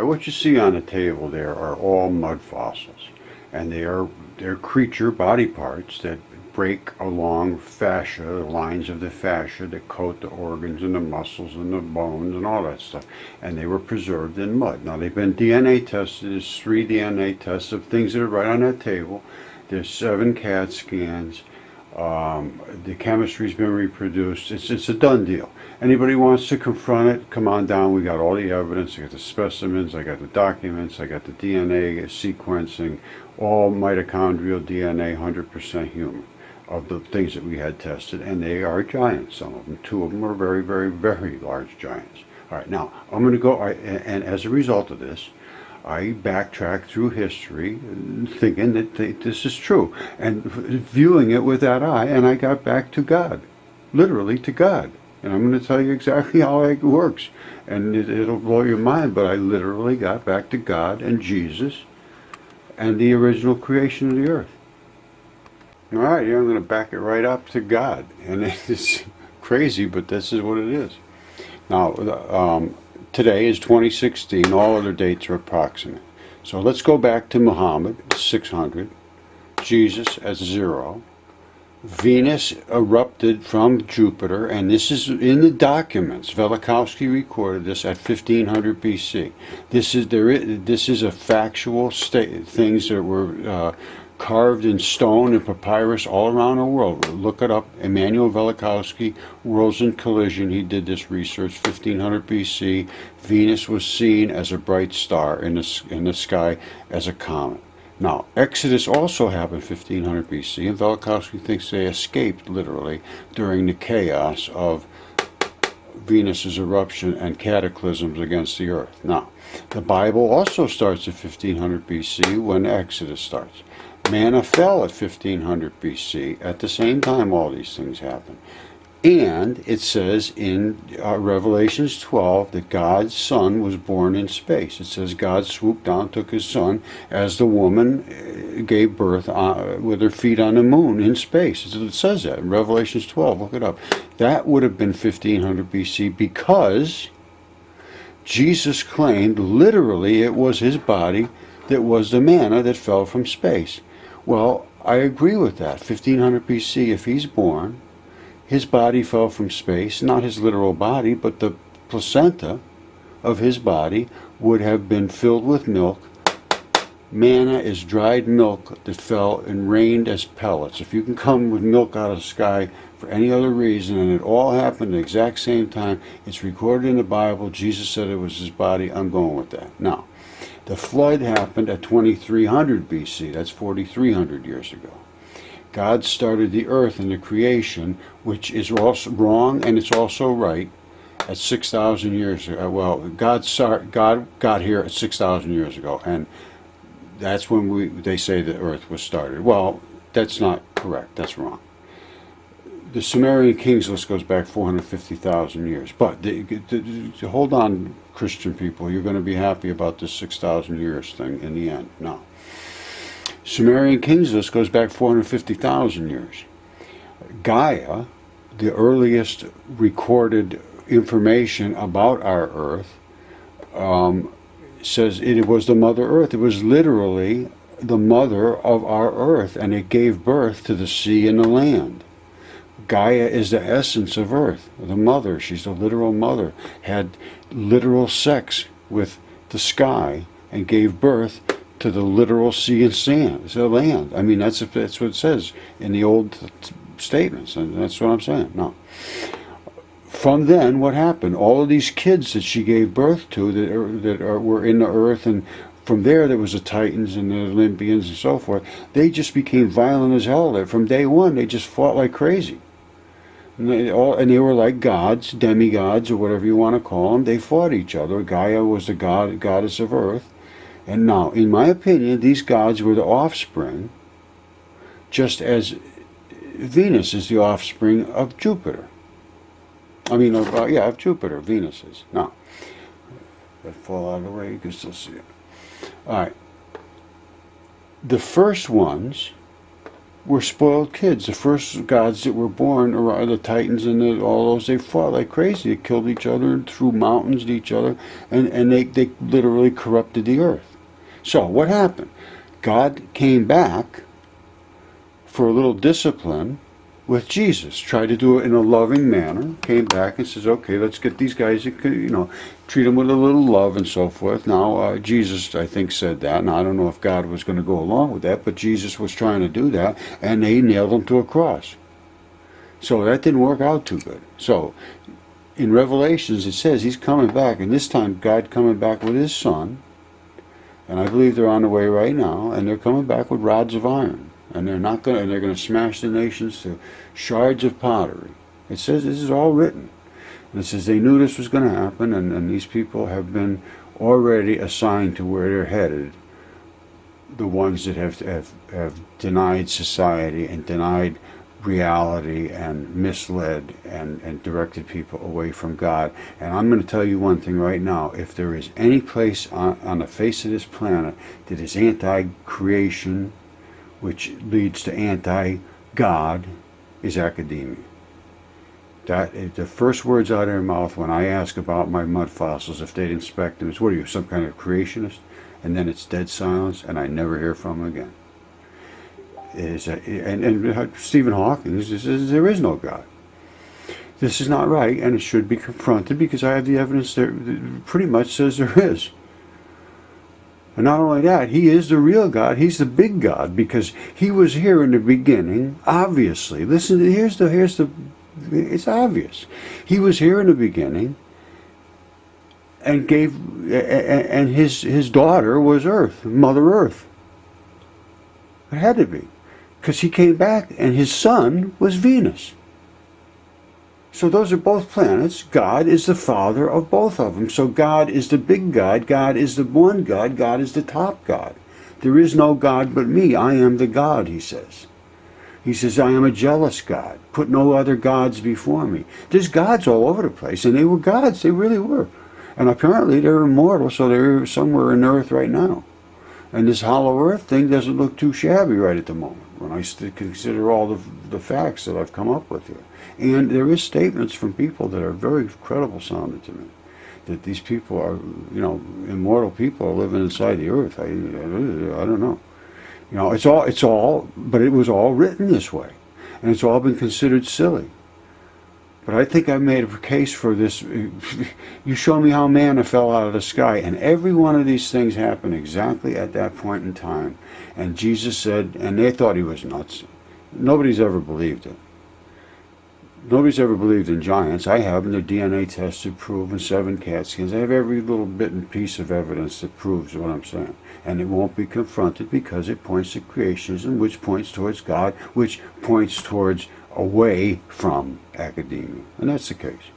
right, what you see on the table there are all mud fossils, and they're creature body parts that break along fascia, the lines of the fascia that coat the organs and the muscles and the bones and all that stuff, and they were preserved in mud. Now they've been DNA tested. There's 3 DNA tests of things that are right on that table. There's 7 CAT scans. The chemistry's been reproduced. It's a done deal. Anybody wants to confront it, come on down. We got all the evidence. I got the specimens, I got the documents, I got the DNA sequencing, all mitochondrial DNA, 100% human, of the things that we had tested, and they are giants, some of them. 2 of them are very, very, very large giants. All right, now I'm going to go, and as a result of this, I backtrack through history thinking that this is true and viewing it with that eye, and I got back to God, literally to God. And I'm going to tell you exactly how it works, and it'll blow your mind, but I literally got back to God and Jesus and the original creation of the earth. All right, here I'm going to back it right up to God, and it's crazy, but this is what it is. Now, today is 2016. All other dates are approximate. So let's go back to Muhammad, 600, Jesus at 0. Venus erupted from Jupiter, and this is in the documents. Velikovsky recorded this at 1500 BC. This is a factual state. Things that were carved in stone and papyrus all around the world. Look it up. Emanuel Velikovsky, Worlds in Collision. He did this research. 1500 BC. Venus was seen as a bright star in the sky as a comet. Now, Exodus also happened 1500 BC, and Velikovsky thinks they escaped, literally, during the chaos of Venus's eruption and cataclysms against the earth. Now, the Bible also starts at 1500 BC when Exodus starts. Manna fell at 1500 BC. At the same time all these things happen. And it says in Revelations 12 that God's son was born in space. It says God swooped down, took his son, as the woman gave birth with her feet on the moon in space. It says that in Revelations 12. Look it up. That would have been 1500 BC because Jesus claimed literally it was his body that was the manna that fell from space. Well, I agree with that. 1500 BC, if he's born, his body fell from space, not his literal body, but the placenta of his body would have been filled with milk. Manna is dried milk that fell and rained as pellets. If you can come with milk out of the sky for any other reason, and it all happened at the exact same time, it's recorded in the Bible, Jesus said it was his body, I'm going with that. Now, the flood happened at 2300 BC, that's 4,300 years ago. God started the earth and the creation, which is also wrong and it's also right, at 6,000 years ago. Well, God got here at 6,000 years ago, and that's when they say the earth was started. Well, that's not correct. That's wrong. The Sumerian kings list goes back 450,000 years. But hold on, Christian people, you're going to be happy about this 6,000 years thing in the end. No. Sumerian kings list goes back 450,000 years. Gaia, the earliest recorded information about our earth, says it was the Mother Earth. It was literally the mother of our earth, and it gave birth to the sea and the land. Gaia is the essence of earth, the mother. She's the literal mother, had literal sex with the sky and gave birth to the literal sea and sand, the land. I mean, that's what it says in the old statements, and that's what I'm saying. No. From then, what happened? All of these kids that she gave birth to that were in the earth, and from there was the Titans and the Olympians and so forth. They just became violent as hell. From day one, they just fought like crazy. And they were like gods, demigods, or whatever you want to call them. They fought each other. Gaia was the goddess of earth. And now, in my opinion, these gods were the offspring, just as Venus is the offspring of Jupiter. I mean, of Jupiter, Venus is. Now, that fall out of the way, you can still see it. All right. The first ones were spoiled kids. The first gods that were born, or the Titans and all those, they fought like crazy. They killed each other and threw mountains at each other, and they literally corrupted the earth. So what happened? God came back for a little discipline with Jesus. Tried to do it in a loving manner. Came back and says, okay, let's get these guys, treat them with a little love and so forth. Now, Jesus, I think, said that. Now, I don't know if God was going to go along with that, but Jesus was trying to do that, and they nailed him to a cross. So that didn't work out too good. So, in Revelations, it says he's coming back, and this time God coming back with his son, and I believe they're on the way right now, and they're coming back with rods of iron. And they're going to smash the nations to shards of pottery. It says this is all written. And it says they knew this was going to happen, and these people have been already assigned to where they're headed. The ones that have denied society and denied reality and misled and directed people away from God. And I'm going to tell you one thing right now. If there is any place on the face of this planet that is anti-creation, which leads to anti-God, is academia. That the first words out of their mouth when I ask about my mud fossils, if they'd inspect them, is, what are you, some kind of creationist? And then it's dead silence, and I never hear from them again. And Stephen Hawking says there is no God. This is not right, and it should be confronted, because I have the evidence that pretty much says there is. And not only that, he is the real God. He's the big God, because he was here in the beginning, obviously. Listen, it's obvious. He was here in the beginning, and his daughter was Earth, Mother Earth. It had to be, because he came back, and his son was Venus. So those are both planets. God is the father of both of them. So God is the big God. God is the one God. God is the top God. There is no God but me. I am the God, he says. He says, I am a jealous God. Put no other gods before me. There's gods all over the place, and they were gods. They really were. And apparently they're immortal, so they're somewhere in the earth right now. And this hollow earth thing doesn't look too shabby right at the moment, when I consider all the facts that I've come up with here. And there is statements from people that are very credible sounding to me, that these people are, immortal people are living inside the earth. I don't know. It's all, but it was all written this way, and it's all been considered silly. But I think I made a case for this. You show me how manna fell out of the sky, and every one of these things happened exactly at that point in time. And Jesus said, and they thought he was nuts. Nobody's ever believed it. Nobody's ever believed in giants. I have, and their DNA tested, proven 7 CAT scans. I have every little bit and piece of evidence that proves what I'm saying. And it won't be confronted, because it points to creationism, which points towards God, which points towards away from academia. And that's the case.